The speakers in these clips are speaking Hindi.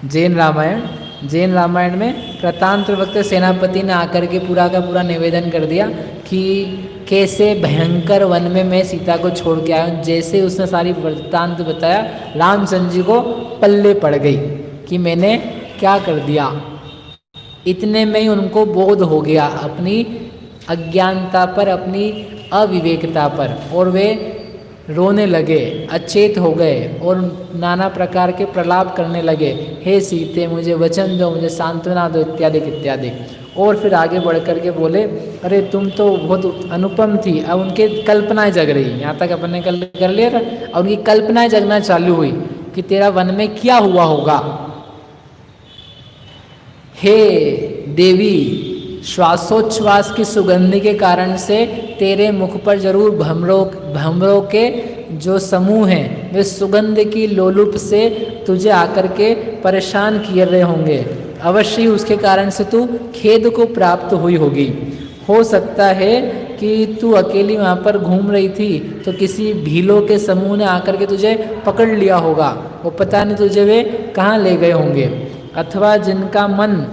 जैन रामायण में कृतांत वक्त सेनापति ने आकर के पूरा का पूरा निवेदन कर दिया कि कैसे भयंकर वन में मैं सीता को छोड़ के आया हूँ। जैसे उसने सारी वृत्तांत बताया, रामचंद्र जी को पल्ले पड़ गई कि मैंने क्या कर दिया। इतने में ही उनको बोध हो गया अपनी अज्ञानता पर, अपनी अविवेकता पर, और वे रोने लगे, अचेत हो गए और नाना प्रकार के प्रलाप करने लगे, हे सीते मुझे वचन दो, मुझे सांत्वना दो, इत्यादि इत्यादि। और फिर आगे बढ़ कर के बोले, अरे तुम तो बहुत अनुपम थी। अब उनके कल्पनाएं जग रही, यहाँ तक अपन ने कर लिया था, और उनकी कल्पनाएं जगना चालू हुई कि तेरा वन में क्या हुआ होगा। हे देवी, श्वासोच्छ्वास की सुगंधि के कारण से तेरे मुख पर जरूर भ्रमरों के जो समूह हैं वे सुगंध की लोलुप से तुझे आकर के परेशान किए रहे होंगे। अवश्य ही उसके कारण से तू खेद को प्राप्त हुई होगी। हो सकता है कि तू अकेली वहाँ पर घूम रही थी तो किसी भीलों के समूह ने आकर के तुझे पकड़ लिया होगा, वो पता नहीं तुझे वे कहाँ ले गए होंगे। अथवा जिनका मन,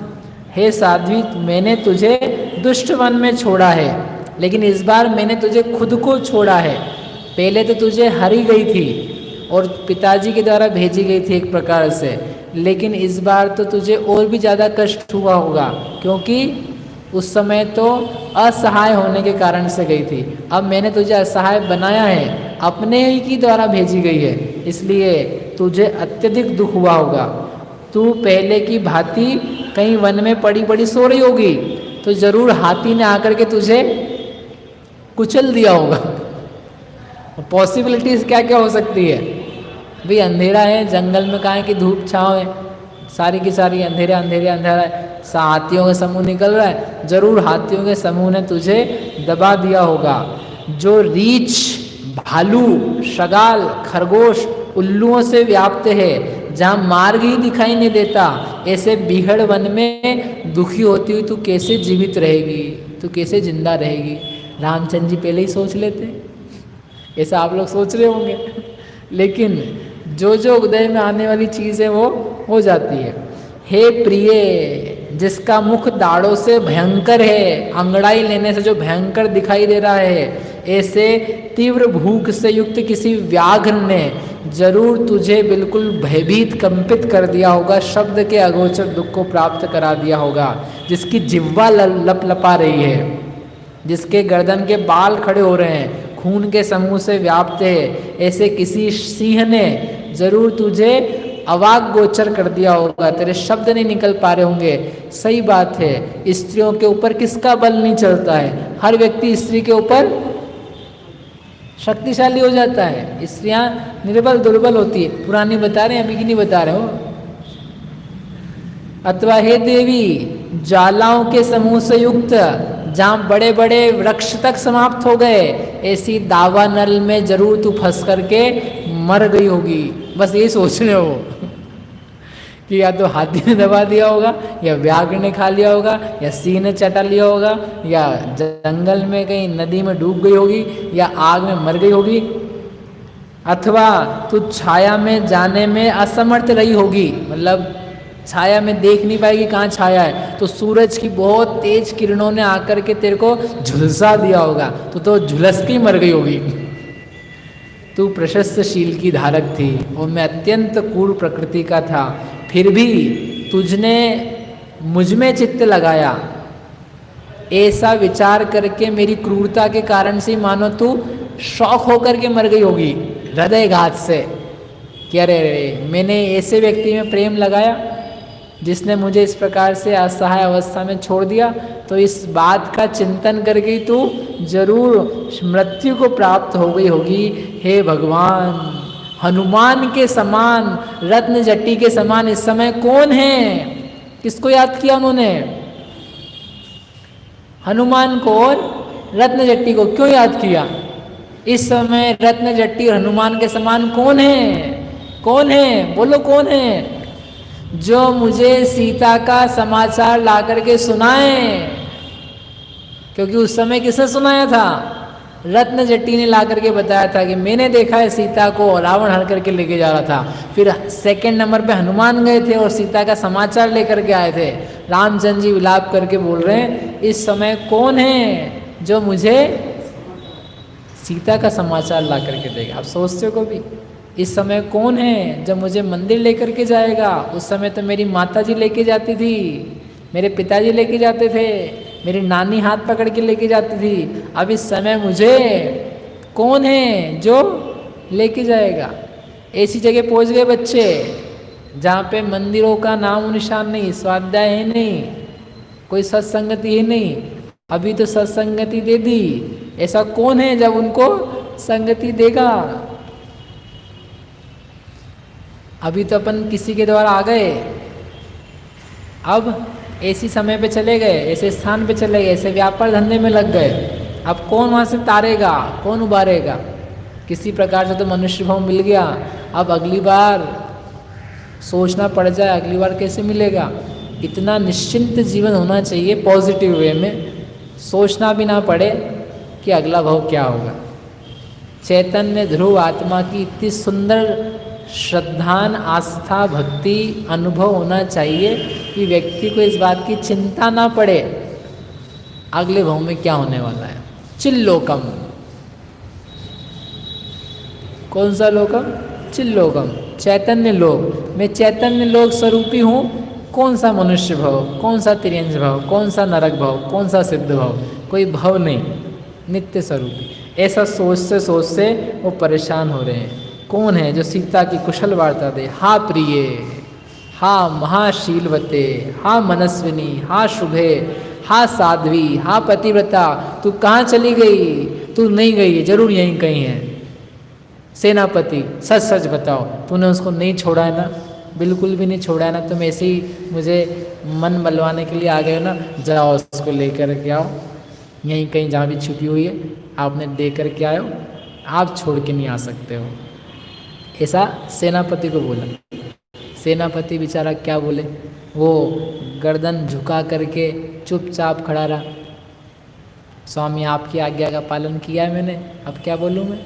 हे साध्वी मैंने तुझे दुष्ट वन में छोड़ा है, लेकिन इस बार मैंने तुझे खुद को छोड़ा है। पहले तो तुझे हरी गई थी और पिताजी के द्वारा भेजी गई थी एक प्रकार से, लेकिन इस बार तो तुझे और भी ज़्यादा कष्ट हुआ होगा, क्योंकि उस समय तो असहाय होने के कारण से गई थी। अब मैंने तुझे असहाय बनाया है, अपने ही की द्वारा भेजी गई है, इसलिए तुझे अत्यधिक दुख हुआ होगा। तू पहले की भांति कहीं वन में पड़ी पड़ी सो रही होगी तो जरूर हाथी ने आकर के तुझे कुचल दिया होगा। पॉसिबिलिटीज क्या क्या हो सकती है भाई, अंधेरा है, जंगल में कहाँ है कि धूप छाँव है, सारी की सारी अंधेरा है, हाथियों का समूह निकल रहा है, जरूर हाथियों के समूह ने तुझे दबा दिया होगा। जो रीछ, भालू, शगाल, खरगोश, उल्लुओं से व्याप्त है, जहाँ मार्ग ही दिखाई नहीं देता, ऐसे बिहड़ वन में दुखी होती हुई तू कैसे जीवित रहेगी, तू कैसे जिंदा रहेगी। रामचंद्र जी पहले ही सोच लेते, ऐसा आप लोग सोच रहे होंगे, लेकिन जो जो उदय में आने वाली चीज़ है वो हो जाती है। हे प्रिय, जिसका मुख दाढ़ों से भयंकर है, अंगड़ाई लेने से जो भयंकर दिखाई दे रहा है, ऐसे तीव्र भूख से युक्त किसी व्याघ्र ने जरूर तुझे बिल्कुल भयभीत कंपित कर दिया होगा, शब्द के अगोचर दुख को प्राप्त करा दिया होगा। जिसकी जिह्वा लपलपा रही है, जिसके गर्दन के बाल खड़े हो रहे हैं, खून के समूह से व्याप्त है, ऐसे किसी सिंह ने जरूर तुझे अवाक गोचर कर दिया होगा, तेरे शब्द नहीं निकल पा रहे होंगे। सही बात है, स्त्रियों के ऊपर किसका बल नहीं चलता है, हर व्यक्ति स्त्री के ऊपर शक्तिशाली हो जाता है, स्त्रियां निर्बल दुर्बल होती है। पुरानी बता रहे हैं, अभी की नहीं बता रहे हो। अथवा हे देवी, ज्वालाओं के समूह से युक्त, जहाँ बड़े बड़े वृक्ष तक समाप्त हो गए, ऐसी दावानल में जरूर तू फंस करके मर गई होगी। बस यही सोच रहे हो कि या तो हाथी ने दबा दिया होगा, या व्याघ्र ने खा लिया होगा, या सिंह ने चटा लिया होगा, या जंगल में कहीं नदी में डूब गई होगी, या आग में मर गई होगी। अथवा तू छाया में जाने में असमर्थ रही होगी, मतलब छाया में देख नहीं पाएगी कहाँ छाया है, तो सूरज की बहुत तेज किरणों ने आकर के तेरे को झुलसा दिया होगा, तो झुलस के मर गई होगी। तू प्रशस्त शील की धारक थी और मैं अत्यंत क्रूर प्रकृति का था, फिर भी तुझने मुझ में चित्त लगाया। ऐसा विचार करके मेरी क्रूरता के कारण से मानो तू शौक होकर के मर गई होगी हृदयघात से, कि अरे मैंने ऐसे व्यक्ति में प्रेम लगाया जिसने मुझे इस प्रकार से असहाय अवस्था में छोड़ दिया, तो इस बात का चिंतन कर गई तू जरूर मृत्यु को प्राप्त हो गई होगी। हे भगवान, हनुमान के समान, रत्न जट्टी के समान इस समय कौन है? किसको याद किया उन्होंने? हनुमान को और रत्न जट्टी को क्यों याद किया? इस समय रत्न जट्टी और हनुमान के समान कौन है? कौन है? बोलो कौन है? जो मुझे सीता का समाचार ला करके सुनाए, क्योंकि उस समय किसने सुनाया था? रत्न जट्टी ने ला करके बताया था कि मैंने देखा है सीता को रावण हर करके लेके जा रहा था। फिर सेकंड नंबर पे हनुमान गए थे और सीता का समाचार लेकर के आए थे। रामचंद्र जी विलाप करके बोल रहे हैं, इस समय कौन है जो मुझे सीता का समाचार ला करके देगा। आप सोचते हो कभी, इस समय कौन है जब मुझे मंदिर लेकर के जाएगा। उस समय तो मेरी माता जी लेके जाती थी, मेरे पिताजी लेके जाते थे, मेरी नानी हाथ पकड़ के लेके जाती थी। अब इस समय मुझे कौन है जो लेके जाएगा। ऐसी जगह पहुंच गए बच्चे जहाँ पे मंदिरों का नाम निशान नहीं, स्वाध्याय है नहीं, कोई सत्संगति है नहीं। अभी तो सत्संगति दे दी, ऐसा कौन है जब उनको संगति देगा। अभी तो अपन किसी के द्वारा आ गए, अब ऐसी समय पे चले गए, ऐसे स्थान पे चले गए, ऐसे व्यापार धंधे में लग गए। अब कौन वहाँ से तारेगा, कौन उबारेगा। किसी प्रकार से तो मनुष्य भाव मिल गया, अब अगली बार सोचना पड़ जाए अगली बार कैसे मिलेगा। इतना निश्चिंत जीवन होना चाहिए, पॉजिटिव वे में, सोचना भी ना पड़े कि अगला भाव क्या होगा। चैतन्य ध्रुव आत्मा की इतनी सुंदर श्रद्धान आस्था भक्ति अनुभव होना चाहिए कि व्यक्ति को इस बात की चिंता ना पड़े अगले भाव में क्या होने वाला है। चिल्लोकम, कौन सा लोकम? चिल्लोकम, चैतन्य लोक। मैं चैतन्य लोक स्वरूपी हूँ। कौन सा मनुष्य भाव, कौन सा तिर्यंश भाव, कौन सा नरक भाव, कौन सा सिद्ध भाव, कोई भाव नहीं, नित्य स्वरूपी। ऐसा सोचते सोचते वो परेशान हो रहे हैं। कौन है जो सीता की कुशल वार्ता दे। हा प्रिय, हा महाशीलवते, हा मनस्विनी, हा शुभे, हा साध्वी, हा पतिव्रता, तू कहाँ चली गई? तू नहीं गई, जरूर यहीं कहीं है। सेनापति, सच सच बताओ, तूने उसको नहीं छोड़ा है ना? बिल्कुल भी नहीं छोड़ा है ना? तुम ऐसे ही मुझे मन बलवाने के लिए आ गए हो ना? जाओ उसको लेकर के आओ, यहीं कहीं जहाँ भी छुपी हुई है आपने दे कर के आयो, आप छोड़ के नहीं आ सकते हो। ऐसा सेनापति को बोला। सेनापति बेचारा क्या बोले, वो गर्दन झुका करके चुपचाप खड़ा रहा। स्वामी आपकी आज्ञा का पालन किया है मैंने, अब क्या बोलूँ मैं।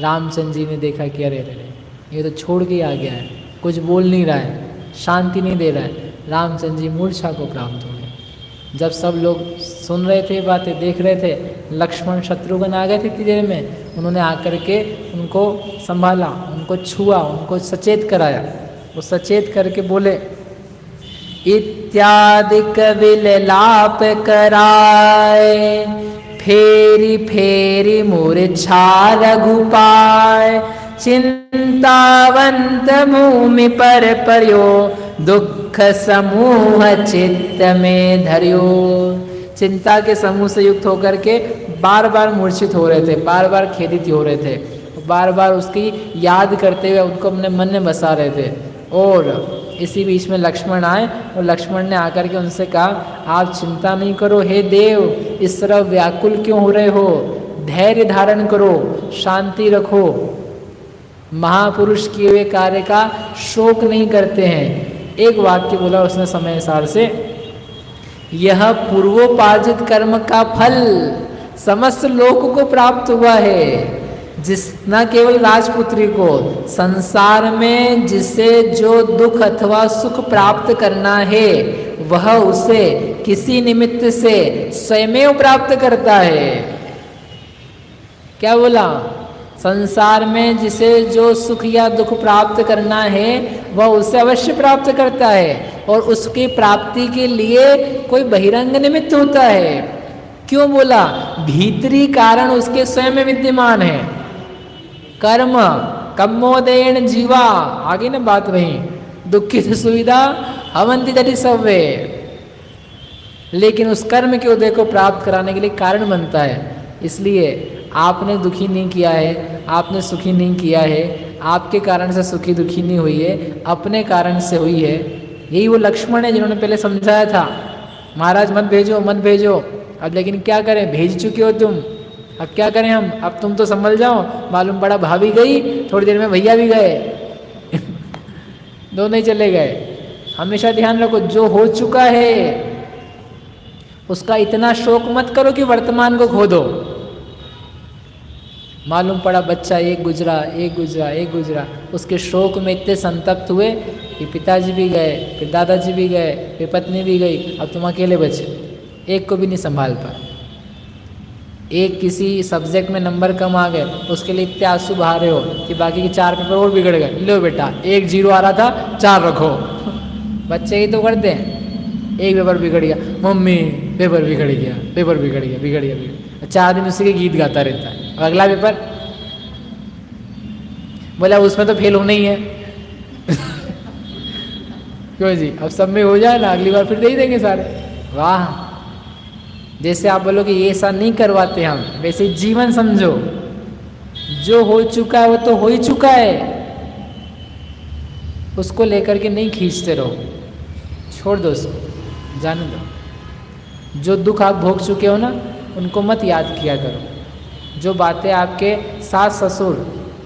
रामचंद्र जी ने देखा कि अरे अरे ये तो छोड़ के ही आ गया है, कुछ बोल नहीं रहा है, शांति नहीं दे रहा है। रामचंद्र जी मूर्छा को प्राप्त हो गए। जब सब लोग सुन रहे थे, बातें देख रहे थे, लक्ष्मण शत्रुघ्न आ गए थे इतनी देर में। उन्होंने आकर के उनको संभाला, उनको छुआ, उनको सचेत कराया। वो सचेत करके बोले, इत्यादि विललाप कराए, फेरी फेरी मूर्छा रघुपाय, चिंतावंत भूमि पर पर्यो, दुख समूह चित्त में धर्यो। चिंता के समूह से युक्त होकर के बार बार मूर्छित हो रहे थे, बार बार खेदित हो रहे थे, बार बार उसकी याद करते हुए उनको अपने मन में बसा रहे थे। और इसी बीच में लक्ष्मण आए और लक्ष्मण ने आकर के उनसे कहा, आप चिंता नहीं करो हे देव, इस तरह व्याकुल क्यों हो रहे हो? धैर्य धारण करो, शांति रखो। महापुरुष किए हुए कार्य का शोक नहीं करते हैं। एक वाक्य बोला उसने समय अनुसार से, यह पूर्वोपार्जित कर्म का फल समस्त लोक को प्राप्त हुआ है। जिस न केवल राजपुत्री को, संसार में जिसे जो दुख अथवा सुख प्राप्त करना है वह उसे किसी निमित्त से स्वयं प्राप्त करता है। क्या बोला? संसार में जिसे जो सुख या दुख प्राप्त करना है वह उसे अवश्य प्राप्त करता है, और उसकी प्राप्ति के लिए कोई बहिरंग निमित्त होता है। क्यों बोला? भीतरी कारण उसके स्वयं में विद्यमान है। कर्म कम्मोदेन जीवा, आगे ना बात वही, दुखित सुविधा हवंति दरि सव्वे। लेकिन उस कर्म के उदय को प्राप्त कराने के लिए कारण बनता है। इसलिए आपने दुखी नहीं किया है, आपने सुखी नहीं किया है, आपके कारण से सुखी दुखी नहीं हुई है, अपने कारण से हुई है। यही वो लक्ष्मण है जिन्होंने पहले समझाया था, महाराज मत भेजो मत भेजो। अब लेकिन क्या करें, भेज चुके हो तुम, अब क्या करें हम, अब तुम तो संभल जाओ। मालूम पड़ा भाभी गई, थोड़ी देर में भैया भी गए दोनों ही चले गए। हमेशा ध्यान रखो, जो हो चुका है उसका इतना शोक मत करो कि वर्तमान को खो दो। मालूम पड़ा बच्चा एक गुजरा, एक गुजरा, एक गुजरा। उसके शोक में इतने संतप्त हुए कि पिताजी भी गए, फिर दादाजी भी गए, फिर पत्नी भी गई, अब तुम अकेले बचे, एक को भी नहीं संभाल पाए। एक किसी सब्जेक्ट में नंबर कम आ गए, उसके लिए इतने आंसू बहा रहे हो कि बाकी के 4 पेपर और बिगड़ गए। लो बेटा, 1 0 आ रहा था, 4 रखो। बच्चे ही तो करते हैं। एक पेपर बिगड़ गया, मम्मी पेपर बिगड़ गया, पेपर बिगड़ गया, बिगड़ गया, बिगड़ गया। 4 दिन उसी के गीत गाता रहता है। और अगला पेपर बोला उसमें तो फेल होना ही है। क्यों जी, अब सब में हो जाए ना, अगली बार फिर दे ही देंगे सारे। वाह, जैसे आप बोलोगे ये ऐसा नहीं करवाते हम, वैसे जीवन समझो। जो हो चुका है वो तो हो ही चुका है, उसको लेकर के नहीं खींचते रहो, छोड़ दो उसको, जाने दो। जो दुख आप भोग चुके हो ना, उनको मत याद किया करो। जो बातें आपके सास ससुर,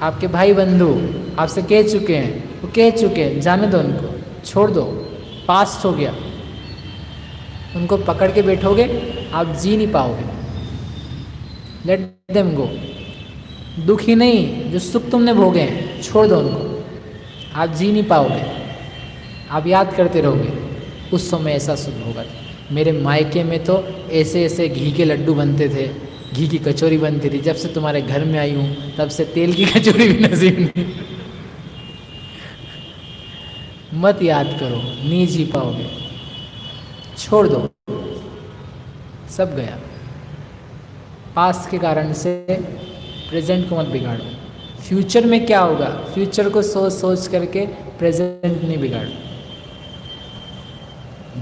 आपके भाई बंधु आपसे कह चुके हैं, वो कह चुके हैं, जाने दो उनको, छोड़ दो, पास्ट हो गया। उनको पकड़ के बैठोगे आप जी नहीं पाओगे। Let them go. दुखी नहीं, जो सुख तुमने भोगे हैं छोड़ दो उनको, आप जी नहीं पाओगे। आप याद करते रहोगे उस समय ऐसा सुख होगा। मेरे मायके में तो ऐसे ऐसे घी के लड्डू बनते थे, घी की कचौरी बनती थी। जब से तुम्हारे घर में आई हूँ तब से तेल की कचौरी भी नसीब नहीं। मत याद करो, नहीं जी पाओगे, छोड़ दो, सब गया। पास्ट के कारण से प्रेजेंट को मत बिगाड़ो। फ्यूचर में क्या होगा, फ्यूचर को सोच सोच करके प्रेजेंट नहीं बिगाड़ो।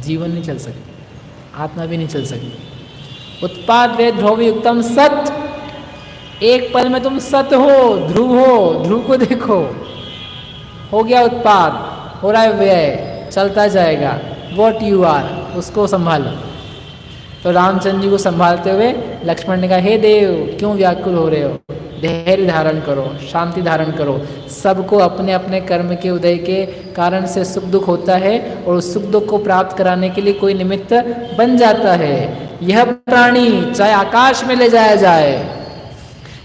जीवन नहीं चल सकती, आत्मा भी नहीं चल सकती। उत्पाद वेद ध्रुव युक्तम सत। एक पल में तुम सत हो, ध्रुव हो, ध्रुव को देखो। हो गया उत्पाद, हो रहा है व्यय, चलता जाएगा। वॉट यू आर, उसको संभालो। तो रामचंद्र जी को संभालते हुए लक्ष्मण ने कहा, हे देव क्यों व्याकुल हो रहे हो, धैर्य धारण करो, शांति धारण करो। सबको अपने अपने कर्म के उदय के कारण से सुख दुख होता है, और उस सुख दुख को प्राप्त कराने के लिए कोई निमित्त बन जाता है। यह प्राणी चाहे आकाश में ले जाया जाए,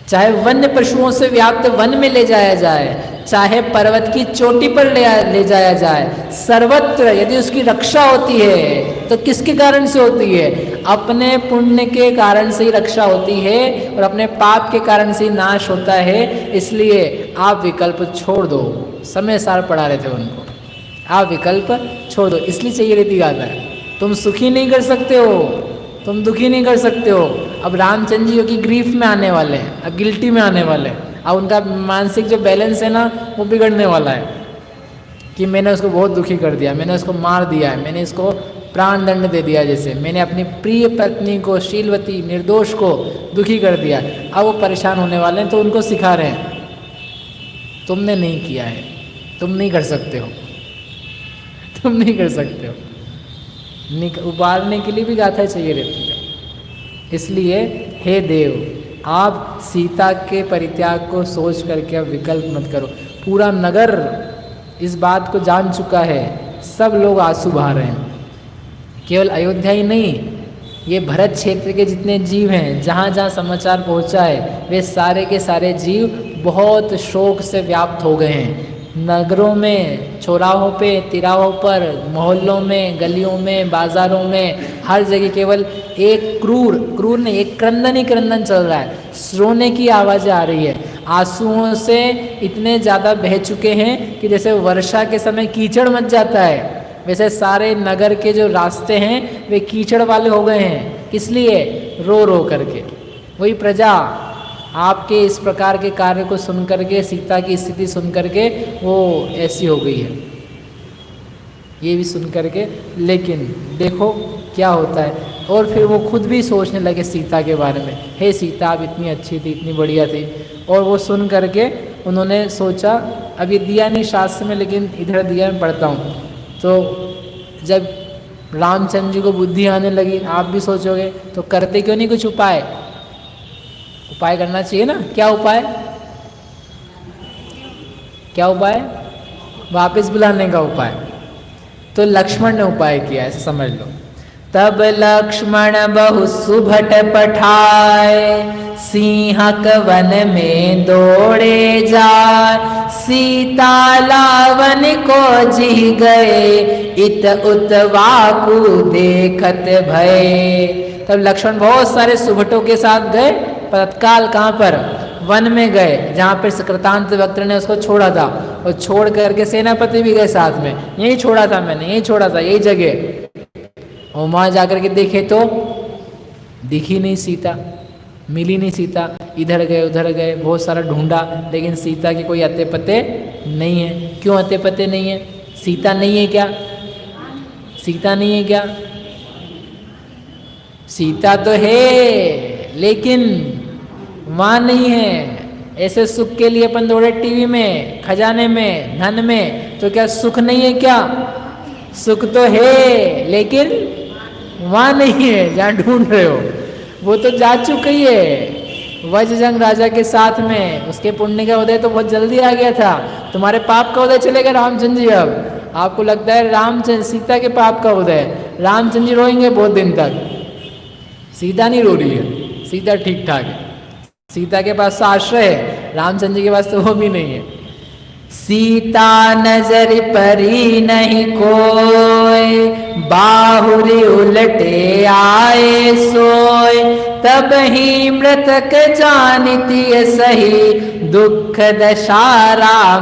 चाहे वन्य पशुओं से व्याप्त वन में ले जाया जाए, चाहे पर्वत की चोटी पर ले जाया जाए, सर्वत्र यदि उसकी रक्षा होती है तो किसके कारण से होती है? अपने पुण्य के कारण से ही रक्षा होती है, और अपने पाप के कारण से ही नाश होता है। इसलिए आप विकल्प छोड़ दो। समय सार पढ़ा रहे थे उनको, आप विकल्प छोड़ दो। इसलिए चाहिए रीति गाता है, तुम सुखी नहीं कर सकते हो, तुम दुखी नहीं कर सकते हो। अब रामचंद्र जी की ग्रीफ में आने वाले हैं, अब गिल्टी में आने वाले हैं। अब उनका मानसिक जो बैलेंस है ना, वो बिगड़ने वाला है कि मैंने उसको बहुत दुखी कर दिया, मैंने उसको मार दिया है, मैंने इसको प्राण दंड दे दिया, जैसे मैंने अपनी प्रिय पत्नी को, शीलवती निर्दोष को दुखी कर दिया। अब वो परेशान होने वाले हैं, तो उनको सिखा रहे हैं, तुमने नहीं किया है, तुम नहीं कर सकते हो, तुम नहीं कर सकते हो। उबारने के लिए भी गाथा चाहिए रहती है। इसलिए हे देव, आप सीता के परित्याग को सोच करके अब विकल्प मत करो। पूरा नगर इस बात को जान चुका है, सब लोग आंसू बहा रहे हैं। केवल अयोध्या ही नहीं, ये भरत क्षेत्र के जितने जीव हैं, जहाँ जहाँ समाचार पहुँचा है, वे सारे के सारे जीव बहुत शोक से व्याप्त हो गए हैं। नगरों में, चौराहों पे, तिराहों पर, मोहल्लों में, गलियों में, बाजारों में, हर जगह केवल एक क्रूर नहीं, एक क्रंदन ही क्रंदन चल रहा है। रोने की आवाज़ें आ रही है, आंसुओं से इतने ज़्यादा बह चुके हैं कि जैसे वर्षा के समय कीचड़ मच जाता है, वैसे सारे नगर के जो रास्ते हैं वे कीचड़ वाले हो गए हैं। किस लिए? रो रो करके। वही प्रजा आपके इस प्रकार के कार्य को सुन करके, सीता की स्थिति सुन करके वो ऐसी हो गई है, ये भी सुन करके। लेकिन देखो क्या होता है, और फिर वो खुद भी सोचने लगे सीता के बारे में, हे सीता आप इतनी अच्छी थी, इतनी बढ़िया थी। और वो सुन करके उन्होंने सोचा, अब ये दिया नहीं शास्त्र में, लेकिन इधर दिया में पढ़ता हूँ, तो जब रामचंद्र जी को बुद्धि आने लगी, आप भी सोचोगे तो करते क्यों नहीं कुछ उपाय? उपाय करना चाहिए ना। क्या उपाय? क्या उपाय? वापस बुलाने का उपाय। तो लक्ष्मण ने उपाय किया, ऐसे समझ लो। तब लक्ष्मण बहु सुभट पठाए, सिंहक वन में दौड़े जाए। सीता लावन को जी गए, इत उत वाकु देखत भय। तब लक्ष्मण बहुत सारे सुभटों के साथ गए, तत्काल कहाँ पर? वन में गए, जहाँ पर सकृतांत वक्त ने उसको छोड़ा था, और छोड़ करके सेनापति भी गए साथ में। यही छोड़ा था मैंने, यही छोड़ा था, यही जगह। और वहाँ जाकर के देखे तो दिखी नहीं सीता, मिली नहीं सीता। इधर गए उधर गए, बहुत सारा ढूंढा, लेकिन सीता के कोई अते पते नहीं है। क्यों अते पते नहीं है? सीता नहीं है क्या? सीता नहीं है क्या? सीता तो है, लेकिन वहाँ नहीं है। ऐसे सुख के लिए अपन दौड़े टीवी में, खजाने में, धन में, तो क्या सुख नहीं है क्या? सुख तो है, लेकिन वहाँ नहीं है जहाँ ढूंढ रहे हो। वो तो जा चुकी है वज्रजंग राजा के साथ में। उसके पुण्य का उदय तो बहुत जल्दी आ गया था। तुम्हारे पाप का उदय चलेगा रामचंद्र जी। अब आपको लगता है रामचंद्र सीता के पाप का उदय, रामचंद्र जी रोएंगे बहुत दिन तक। सीता नहीं रो रही है, सीता ठीक ठाक है। सीता के पास तो आश्रय है, रामचंद्र जी के पास तो वो भी नहीं है। सीता नजर परी नहीं कोय, बाहुरी उलटे आए सोय। तब ही मृतक जानिती सही, दुख दशा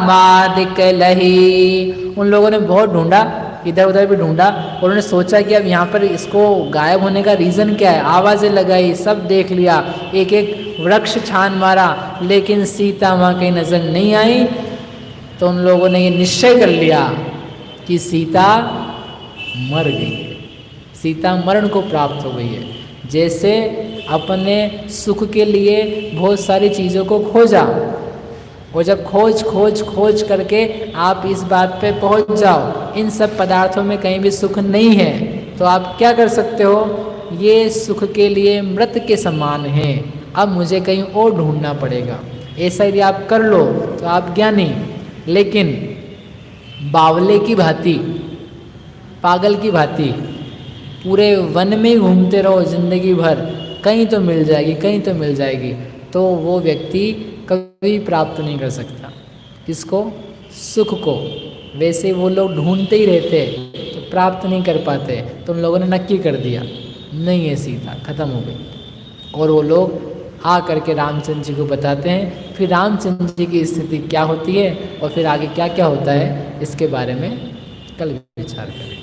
मादिक लही। उन लोगों ने बहुत ढूंढा, इधर उधर भी ढूंढा, और उन्होंने सोचा कि अब यहाँ पर इसको गायब होने का रीज़न क्या है। आवाज़ें लगाई, सब देख लिया, एक एक वृक्ष छान मारा, लेकिन सीता वहाँ कहीं नज़र नहीं आई। तो उन लोगों ने ये निश्चय कर लिया कि सीता मर गई है, सीता मरण को प्राप्त हो गई है। जैसे अपने सुख के लिए बहुत सारी चीज़ों को खोजा, और जब खोज खोज खोज करके आप इस बात पे पहुंच जाओ, इन सब पदार्थों में कहीं भी सुख नहीं है, तो आप क्या कर सकते हो? ये सुख के लिए मृत के समान है, अब मुझे कहीं और ढूंढना पड़ेगा। ऐसा यदि आप कर लो तो आप ज्ञानी। लेकिन बावले की भांति, पागल की भांति पूरे वन में ही घूमते रहो जिंदगी भर, कहीं तो मिल जाएगी, कहीं तो मिल जाएगी, तो वो व्यक्ति कभी प्राप्त नहीं कर सकता। किसको? सुख को। वैसे वो लोग ढूंढते ही रहते तो प्राप्त नहीं कर पाते। तो उन लोगों ने नक्की कर दिया, नहीं है सीता, खत्म हो गई। और वो लोग आ करके रामचंद्र जी को बताते हैं। फिर रामचंद्र जी की स्थिति क्या होती है और फिर आगे क्या क्या होता है, इसके बारे में कल विचार करें।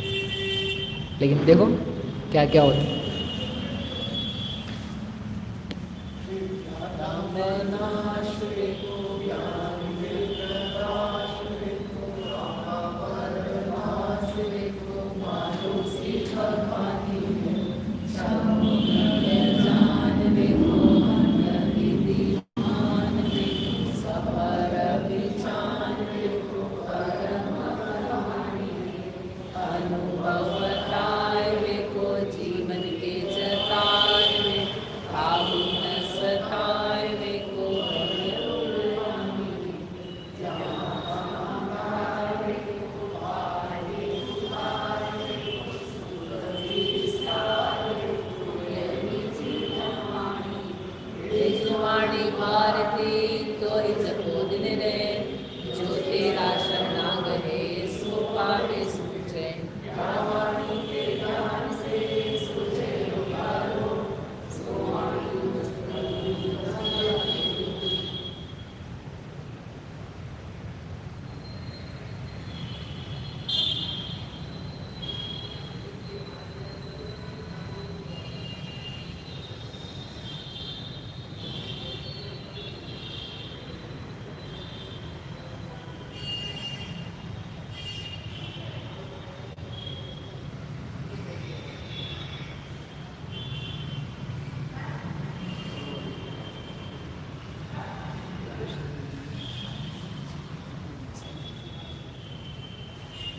लेकिन देखो क्या क्या होता है।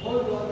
और